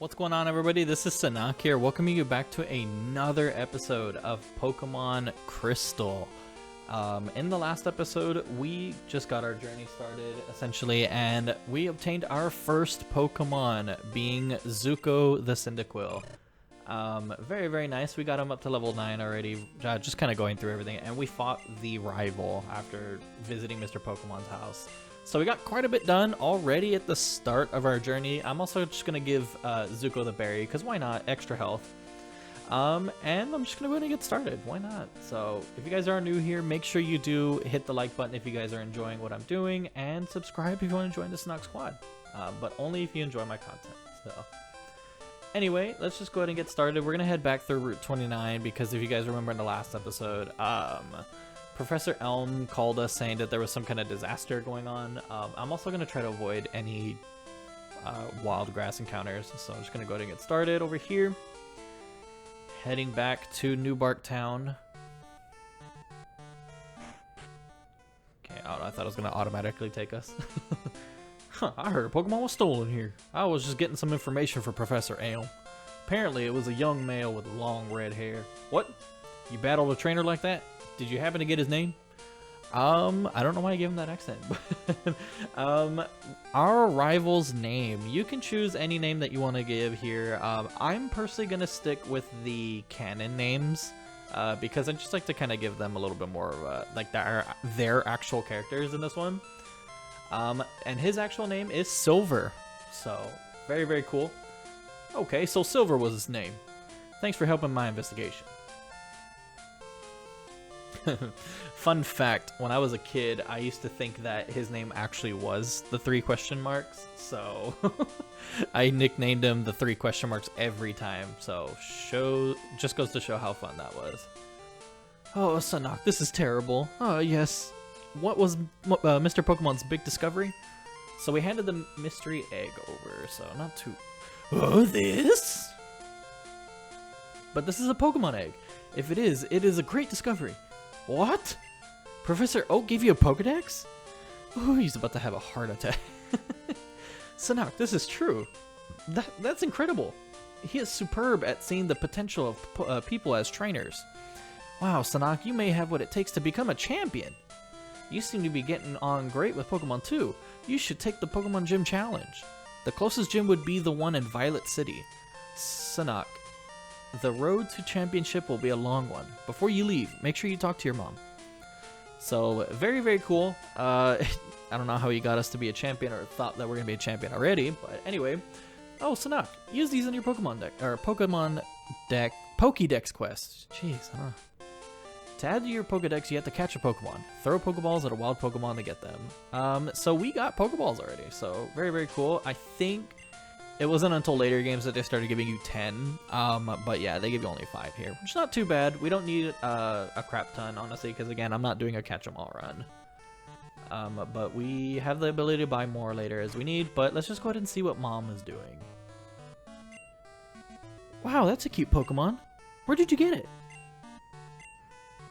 What's going on, everybody? This is Sunaak here, welcoming you back to another episode of Pokemon Crystal. In the last episode, we just got our journey started, essentially, and we obtained our first Pokemon, being Zuko the Cyndaquil. Very, very nice. We got him up to level 9 already, just kind of going through everything, and we fought the rival after visiting Mr. Pokemon's house. So we got quite a bit done already at the start of our journey. I'm also just going to give Zuko the berry, because why not? Extra health. And I'm just going to go ahead and get started. Why not? So if you guys are new here, make sure you do hit the like button if you guys are enjoying what I'm doing, and subscribe if you want to join the Sunaak squad. But only if you enjoy my content. So anyway, let's just go ahead and get started. We're going to head back through Route 29, because if you guys remember in the last episode, Professor Elm called us saying that there was some kind of disaster going on. I'm also going to try to avoid any wild grass encounters, so I'm just going to go ahead and get started over here. Heading back to New Bark Town. Okay, I thought it was going to automatically take us. I heard a Pokemon was stolen here. I was just getting some information for Professor Elm. Apparently it was a young male with long red hair. What? You battled a trainer like that? Did you happen to get his name? I don't know why I gave him that accent. Our rival's name. You can choose any name that you want to give here. I'm personally going to stick with the canon names, because I just like to kind of give them a little bit more of like their actual characters in this one. And his actual name is Silver. So, very, very cool. Okay, so Silver was his name. Thanks for helping my investigation. Fun fact, when I was a kid, I used to think that his name actually was the 3 question marks, so I nicknamed him the 3 question marks every time, so just goes to show how fun that was. Oh, Sunaak, this is terrible. Oh, yes. What was Mr. Pokemon's big discovery? So we handed the mystery egg over, so not too... Oh, this? But this is a Pokemon egg. If it is a great discovery. What? Professor Oak gave you a Pokedex? Oh, he's about to have a heart attack. Sunaak, this is true. That's incredible. He is superb at seeing the potential of people as trainers. Wow, Sunaak, you may have what it takes to become a champion. You seem to be getting on great with Pokemon too. You should take the Pokemon Gym Challenge. The closest gym would be the one in Violet City. Sunaak, the road to championship will be a long one. Before you leave, make sure you talk to your mom. So, very, very cool. I don't know how he got us to be a champion, or thought that we're going to be a champion already, but anyway. Oh, Sunaak, use these in your Pokemon deck, or Pokédex quest. Jeez, To add to your Pokédex, you have to catch a Pokemon. Throw Pokeballs at a wild Pokemon to get them. So we got Pokeballs already, so very, very cool. I think it wasn't until later games that they started giving you 10, but yeah, they give you only 5 here, which is not too bad. We don't need a crap ton, honestly, because again, I'm not doing a catch-em-all run. But we have the ability to buy more later as we need, but let's just go ahead and see what Mom is doing. Wow, that's a cute Pokemon. Where did you get it?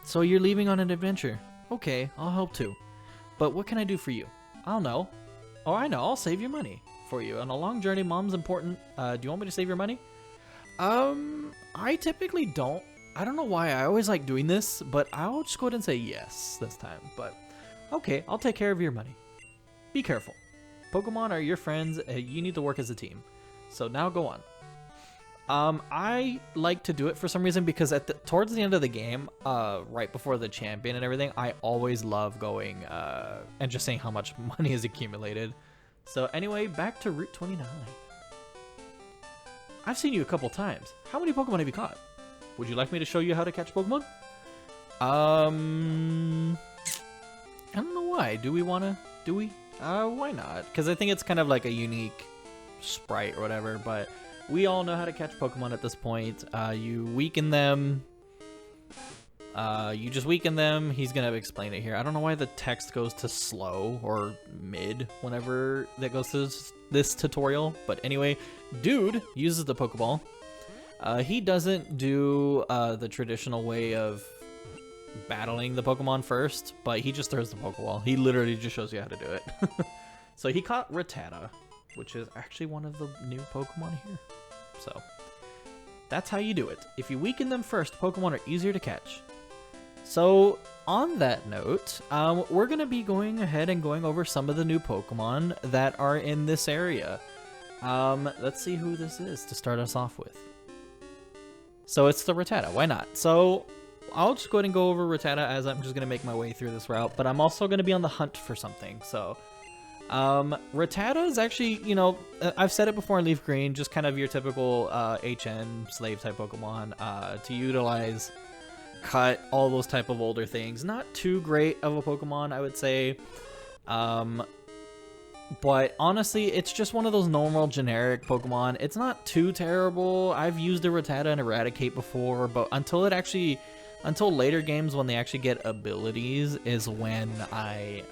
So you're leaving on an adventure. Okay, I'll help too. But what can I do for you? I'll know. Oh, I know, I'll save your money for you. On a long journey, Mom's important. Do you want me to save your money? I typically don't. I don't know why I always like doing this, but I'll just go ahead and say yes this time. But okay, I'll take care of your money. Be careful. Pokemon are your friends. You need to work as a team. So now go on. I like to do it for some reason because towards the end of the game, right before the champion and everything, I always love going and just seeing how much money is accumulated. So anyway, back to Route 29. I've seen you a couple times. How many Pokemon have you caught? Would you like me to show you how to catch Pokemon? I don't know why. Do we? Why not? Because I think it's kind of like a unique sprite or whatever, but we all know how to catch Pokemon at this point. You weaken them. You just weaken them. He's gonna explain it here. I don't know why the text goes to slow or mid whenever that goes to this tutorial, but anyway, dude uses the Pokeball. He doesn't do the traditional way of battling the Pokemon first, but he just throws the Pokeball. He literally just shows you how to do it. So he caught Rattata, which is actually one of the new Pokemon here. So that's how you do it. If you weaken them first, Pokemon are easier to catch. So on that note, we're going to be going ahead and going over some of the new Pokemon that are in this area. Let's see who this is to start us off with. So it's the Rattata, why not? So I'll just go ahead and go over Rattata as I'm just going to make my way through this route, but I'm also going to be on the hunt for something. So Rattata is actually, you know, I've said it before in Leaf Green, just kind of your typical HN slave type Pokemon to utilize, cut, all those type of older things. Not too great of a Pokemon, I would say. But honestly, it's just one of those normal generic Pokemon. It's not too terrible. I've used a Rattata and Eradicate before, but until later games when they actually get abilities is when I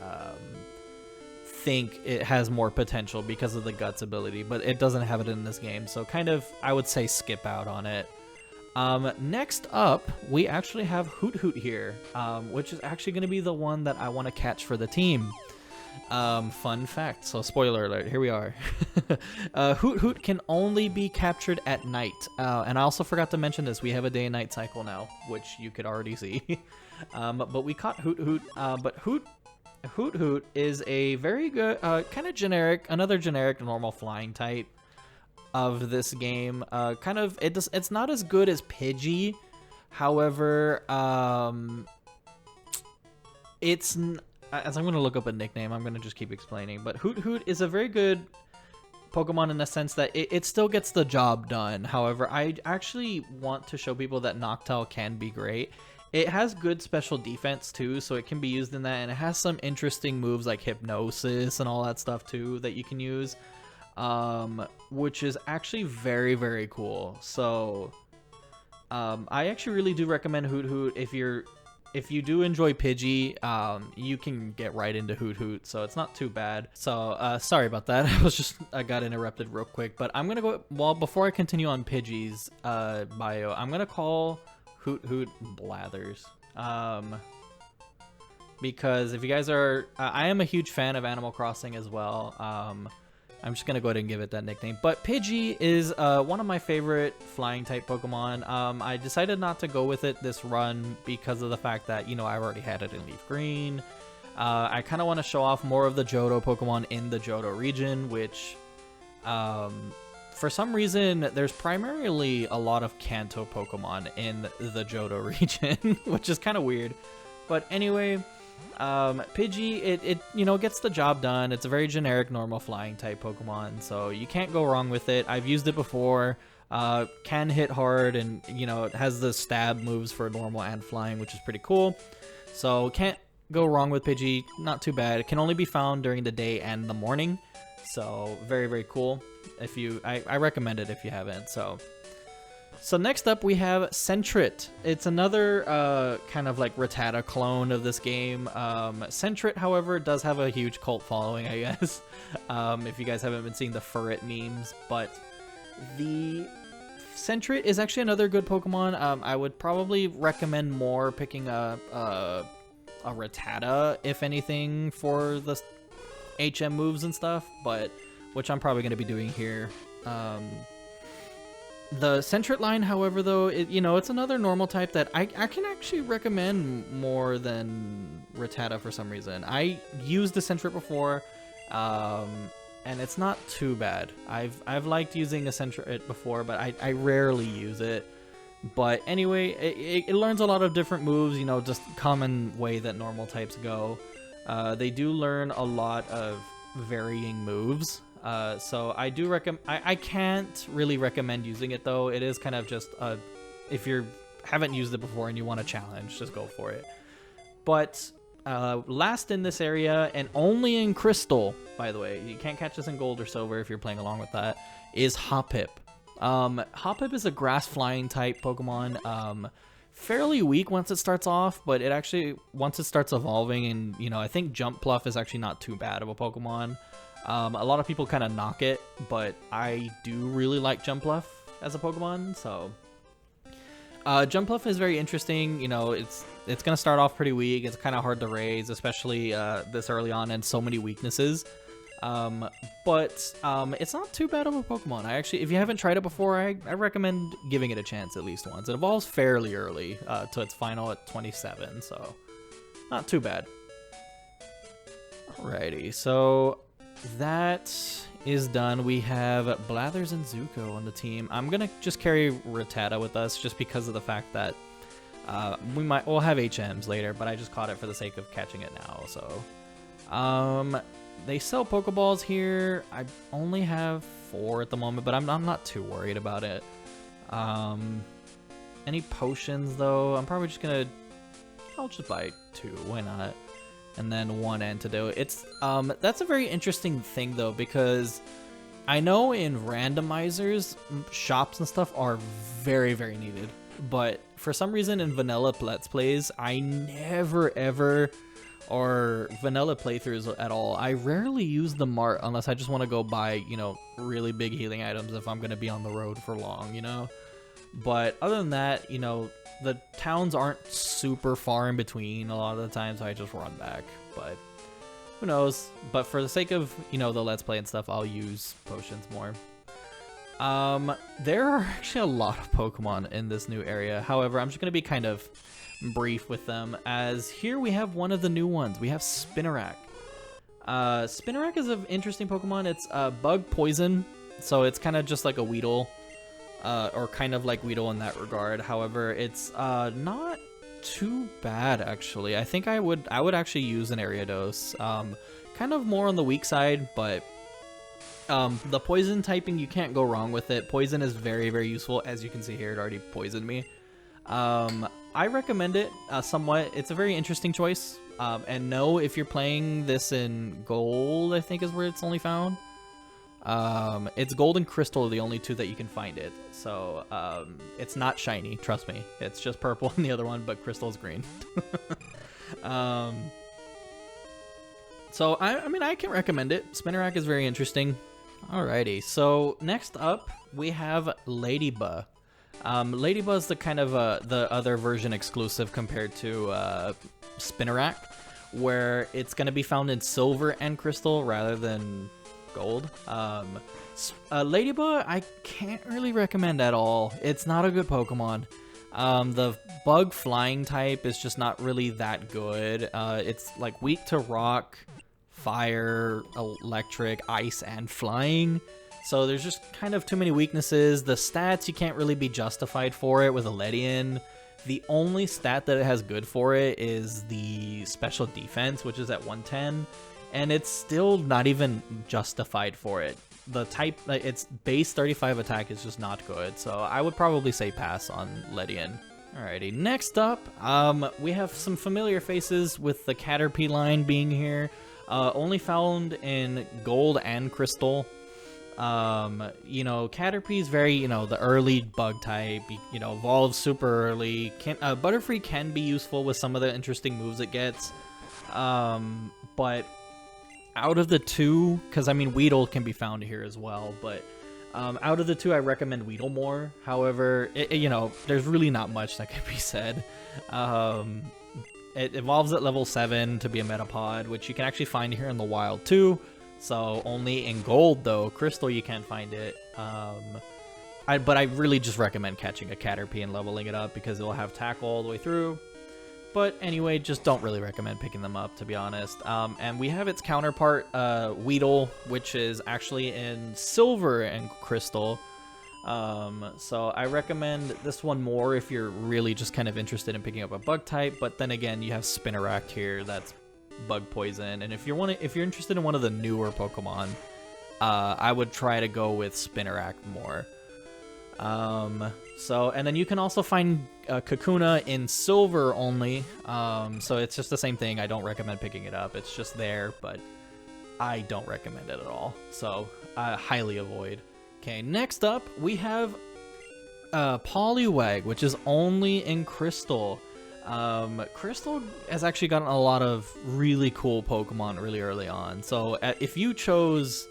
think it has more potential because of the Guts ability, but it doesn't have it in this game, so kind of, I would say, skip out on it. Next up, we actually have Hoot Hoot here, which is actually going to be the one that I want to catch for the team. Fun fact, so spoiler alert, here we are. Hoot Hoot can only be captured at night, and I also forgot to mention this, we have a day and night cycle now, which you could already see. But we caught Hoot Hoot, but Hoot Hoot is a very good, kind of generic, another generic normal flying type of this game. Kind of, it's not as good as Pidgey, however, as I'm going to look up a nickname, I'm going to just keep explaining, but Hoot Hoot is a very good Pokemon in the sense that it still gets the job done. However, I actually want to show people that Noctowl can be great. It has good special defense too, so it can be used in that, and it has some interesting moves like Hypnosis and all that stuff too that you can use, which is actually very, very cool. So I actually really do recommend Hoot Hoot. If you do enjoy Pidgey, you can get right into Hoot Hoot, so it's not too bad. So, sorry about that. I got interrupted real quick, but I'm gonna go, well, before I continue on Pidgey's bio, I'm gonna call Hoot Hoot Blathers. Because if you guys are, I am a huge fan of Animal Crossing as well. I'm just gonna go ahead and give it that nickname. But Pidgey is one of my favorite flying type Pokemon. I decided not to go with it this run because of the fact that, you know, I already had it in Leaf Green. I kind of want to show off more of the Johto Pokemon in the Johto region, which for some reason there's primarily a lot of Kanto Pokemon in the Johto region, which is kind of weird. But anyway, Pidgey, it you know, gets the job done. It's a very generic normal flying type Pokemon, so you can't go wrong with it. I've used it before. Can hit hard, and you know, it has the stab moves for normal and flying, which is pretty cool. So can't go wrong with Pidgey. Not too bad. It can only be found during the day and the morning, so very, very cool. If you, I recommend it if you haven't. So next up we have Sentret. It's another kind of like Rattata clone of this game. Sentret, however, does have a huge cult following, I guess, if you guys haven't been seeing the Furret memes. But the Sentret is actually another good Pokemon. I would probably recommend more picking a Rattata, if anything, for the HM moves and stuff, but which I'm probably going to be doing here. The Sentret line, however, though, you know, it's another normal type that I can actually recommend more than Rattata for some reason. I used the Sentret before, and it's not too bad. I've liked using a Sentret before, but I rarely use it. But anyway, it learns a lot of different moves, you know, just common way that normal types go. They do learn a lot of varying moves. So I do recommend, I can't really recommend using it though. It is kind of just, if you haven't used it before and you want a challenge, just go for it. But, last in this area, and only in Crystal, by the way, you can't catch this in Gold or Silver if you're playing along with that, is Hoppip. Hoppip is a grass flying type Pokemon, fairly weak once it starts off, but it actually, once it starts evolving, and, you know, I think Jump Pluff is actually not too bad of a Pokemon. A lot of people kind of knock it, but I do really like Jump Pluff as a Pokemon, so Jump Pluff is very interesting. You know, it's gonna start off pretty weak. It's kind of hard to raise, especially this early on, and so many weaknesses. But it's not too bad of a Pokemon. I actually, if you haven't tried it before, I recommend giving it a chance at least once. It evolves fairly early to its final at 27, so not too bad. Alrighty, so that is done. We have Blathers and Zuko on the team. I'm gonna just carry Rattata with us just because of the fact that we'll have HMs later, but I just caught it for the sake of catching it now. So they sell Pokeballs here. I only have 4 at the moment, but I'm not too worried about it. Any potions though? I'm probably just gonna, I'll just buy 2. Why not? And then 1 antidote. It's that's a very interesting thing though, because I know in randomizers, shops and stuff are very, very needed. But for some reason in vanilla Let's Plays, I never ever, or vanilla playthroughs at all, I rarely use the mart unless I just want to go buy, you know, really big healing items if I'm going to be on the road for long, you know? But other than that, you know, the towns aren't super far in between a lot of the time, so I just run back. But who knows? But for the sake of, you know, the Let's Play and stuff, I'll use potions more. There are actually a lot of Pokemon in this new area. However, I'm just going to be kind of brief with them, as here we have one of the new ones. We have Spinarak. Spinarak is an interesting Pokemon. It's bug poison, so it's kind of just like a Weedle, or kind of like Weedle in that regard. However, it's not too bad actually. I think I would actually use an Ariados. Kind of more on the weak side, but the poison typing, you can't go wrong with it. Poison is very, very useful. As you can see here, it already poisoned me. I recommend it somewhat. It's a very interesting choice. And no, if you're playing this in gold, I think is where it's only found. It's gold and crystal are the only 2 that you can find it. So it's not shiny, trust me. It's just purple in the other one, but crystal's green. So I mean, I can recommend it. Spinarak is very interesting. Alrighty, so next up we have Ladybug. Ladybug is the kind of the other version exclusive compared to Spinarak, where it's going to be found in silver and crystal rather than gold. Ladybug I can't really recommend at all. It's not a good Pokemon. The bug flying type is just not really that good. It's like weak to rock, fire, electric, ice, and flying. So there's just kind of too many weaknesses. The stats, you can't really be justified for it with a Ledian. The only stat that it has good for it is the special defense, which is at 110. And it's still not even justified for it. The type, its base 35 attack is just not good. So I would probably say pass on Ledian. Alrighty, next up, we have some familiar faces with the Caterpie line being here. Only found in gold and crystal. You know, Caterpie is very, you know, the early bug type, you know, evolves super early. Butterfree can be useful with some of the interesting moves it gets. But out of the 2, because I mean, Weedle can be found here as well, but out of the 2, I recommend Weedle more. However, you know, there's really not much that can be said. It evolves at level 7 to be a Metapod, which you can actually find here in the wild too. So only in gold though, crystal you can't find it. But I really just recommend catching a Caterpie and leveling it up because it'll have tackle all the way through. But anyway, just don't really recommend picking them up, to be honest. And we have its counterpart, Weedle, which is actually in silver and crystal. So I recommend this one more if you're really just kind of interested in picking up a bug type. But then again, you have Spinarak here, that's bug poison. And if you're interested in one of the newer Pokemon, I would try to go with Spinarak more. And then you can also find Kakuna in silver only, so it's just the same thing. I don't recommend picking it up. It's just there, but I don't recommend it at all. So highly avoid. Okay, next up we have Poliwag, which is only in crystal. Crystal has actually gotten a lot of really cool Pokemon really early on. So if you chose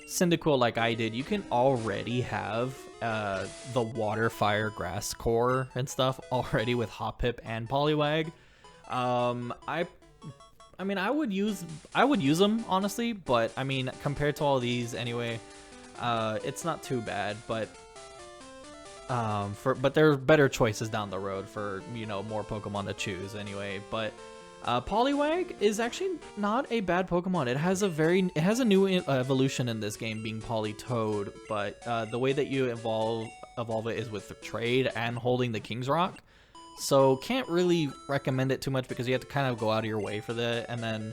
Cyndaquil like I did, you can already have the water, fire, grass core and stuff already with Hoppip and Poliwag. I mean, I would use them honestly, but I mean, compared to all these anyway, it's not too bad. But but there are better choices down the road for, you know, more Pokemon to choose anyway. But Poliwag is actually not a bad Pokemon. It has a new evolution in this game, being Politoed. But the way that you evolve it is with the trade and holding the King's Rock. So can't really recommend it too much because you have to kind of go out of your way for that. And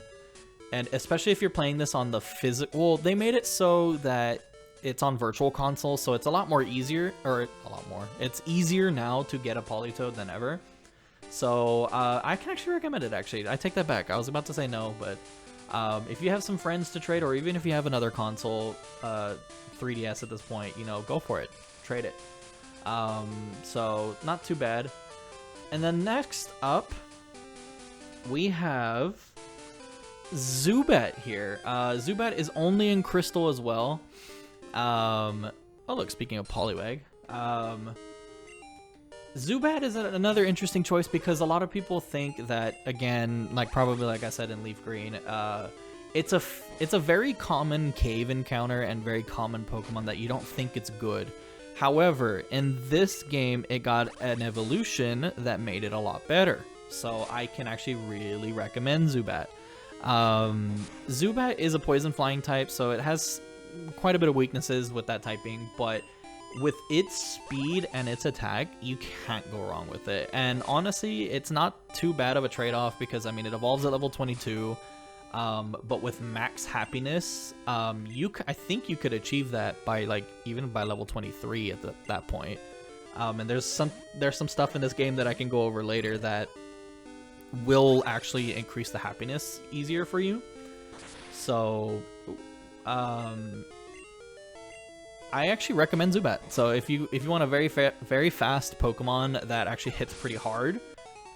especially if you're playing this on the physical, well, they made it so that it's on Virtual Console, so it's it's easier now to get a Politoed than ever. So I can actually recommend it. Actually, I take that back. I was about to say no, but if you have some friends to trade, or even if you have another console, 3DS at this point, you know, go for it, trade it. So not too bad. And then next up, we have Zubat here. Zubat is only in Crystal as well. Oh look, speaking of Poliwag, Zubat is another interesting choice because a lot of people think that, again, like probably like I said in Leaf Green, it's a very common cave encounter and very common Pokemon that you don't think it's good. However, in this game, it got an evolution that made it a lot better. So I can actually really recommend Zubat. Zubat is a poison flying type, so it has quite a bit of weaknesses with that typing, but with its speed and its attack, you can't go wrong with it. And honestly, it's not too bad of a trade-off because, I mean, it evolves at level 22. But with max happiness, I think you could achieve that by even by level 23 at that point. And there's some stuff in this game that I can go over later that will actually increase the happiness easier for you. So, I actually recommend Zubat. So if you want a very fast Pokemon that actually hits pretty hard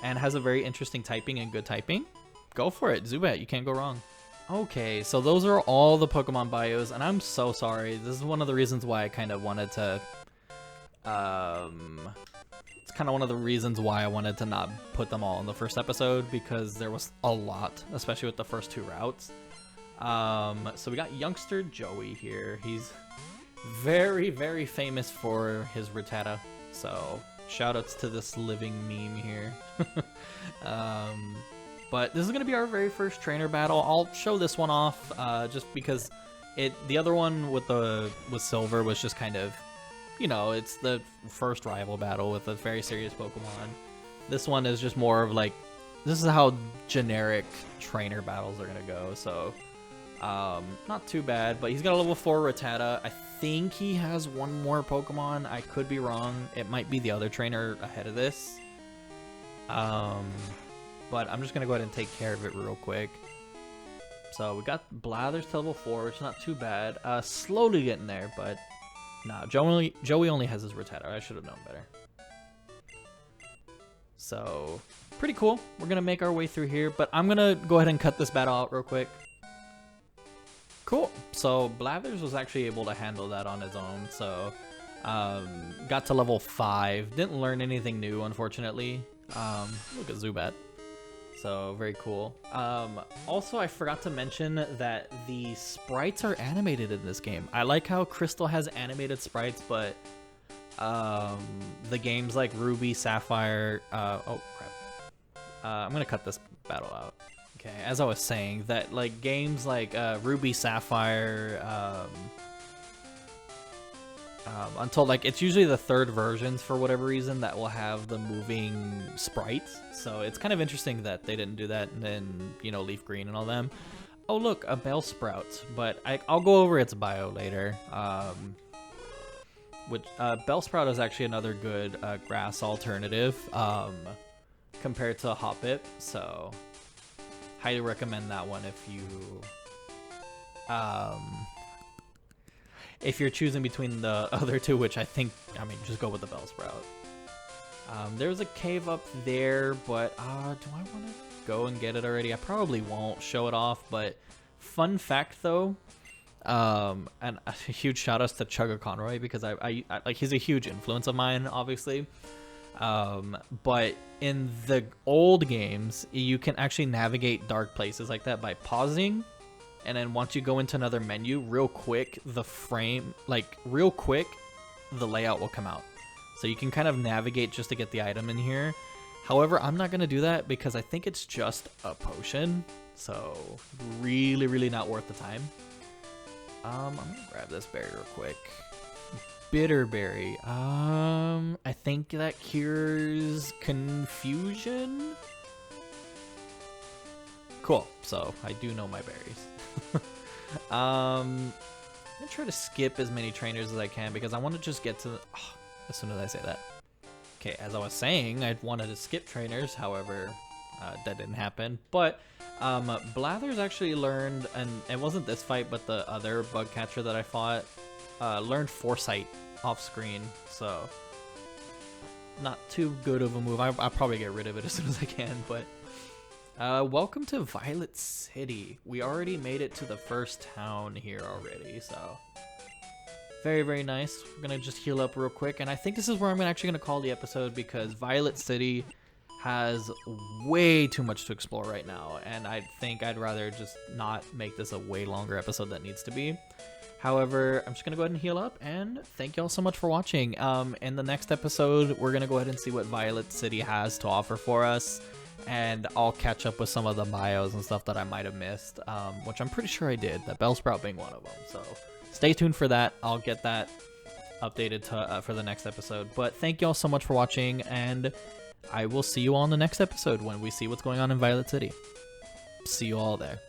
and has a very interesting typing and good typing, go for it. Zubat, you can't go wrong. Okay, so those are all the Pokemon bios, and I'm so sorry. This is one of the reasons why I kind of wanted to... it's kind of one of the reasons why I wanted to not put them all in the first episode, because there was a lot, especially with the first two routes. So we got youngster Joey here. He's very, very famous for his Rattata, so shoutouts to this living meme here. But this is going to be our very first trainer battle. I'll show this one off just because the other one with Silver was just kind of, you know, it's the first rival battle with a very serious Pokemon. This one is just more of like, this is how generic trainer battles are going to go, so not too bad. But he's got a level 4 Rattata. I think he has one more Pokemon. I could be wrong. It might be the other trainer ahead of this. But I'm just going to go ahead and take care of it real quick. So we got Blathers to level 4, which is not too bad. Slowly getting there, but nah, Joey only has his Rattata. I should have known better. So, pretty cool. We're going to make our way through here, but I'm going to go ahead and cut this battle out real quick. Cool. So Blathers was actually able to handle that on his own, so got to level 5. Didn't learn anything new, unfortunately. Look at Zubat. So, very cool. Also, I forgot to mention that the sprites are animated in this game. I like how Crystal has animated sprites, but the games like Ruby, Sapphire... oh, crap. I'm going to cut this battle out. Okay, as I was saying, that like games like Ruby, Sapphire... until like it's usually the third versions for whatever reason that will have the moving sprites, so it's kind of interesting that they didn't do that in, you know, Leaf Green and all them. Oh look, a Bellsprout, but I'll go over its bio later. Which Bellsprout is actually another good grass alternative compared to Hoppip, so highly recommend that one if you're choosing between the other two, which I mean, just go with the Bellsprout. There's a cave up there, but do I want to go and get it already? I probably won't show it off, but fun fact though, and a huge shout outs to Chugga Conroy because I like he's a huge influence of mine, obviously. But in the old games, you can actually navigate dark places like that by pausing, and then once you go into another menu, real quick, the layout will come out. So you can kind of navigate just to get the item in here. However, I'm not going to do that because I think it's just a potion. So really, really not worth the time. I'm going to grab this berry real quick. Bitter berry. I think that cures confusion. Cool. So I do know my berries. I'm gonna try to skip as many trainers as I can because I want to just get to the, as soon as I say that. Okay, as I was saying, I wanted to skip trainers. However, that didn't happen. But Blathers actually learned, and it wasn't this fight, but the other bug catcher that I fought learned Foresight off screen. So not too good of a move. I'll probably get rid of it as soon as I can. But welcome to Violet City. We already made it to the first town here already, so very, very nice. We're gonna just heal up real quick, and I think this is where I'm actually gonna call the episode because Violet City has way too much to explore right now, and I think I'd rather just not make this a way longer episode than it needs to be. However, I'm just gonna go ahead and heal up, and thank y'all so much for watching. In the next episode, we're gonna go ahead and see what Violet City has to offer for us, and I'll catch up with some of the bios and stuff that I might have missed, which I'm pretty sure I did, that Bellsprout being one of them. So stay tuned for that. I'll get that updated to, for the next episode. But thank y'all so much for watching, and I will see you all in the next episode when we see what's going on in Violet City. See you all there.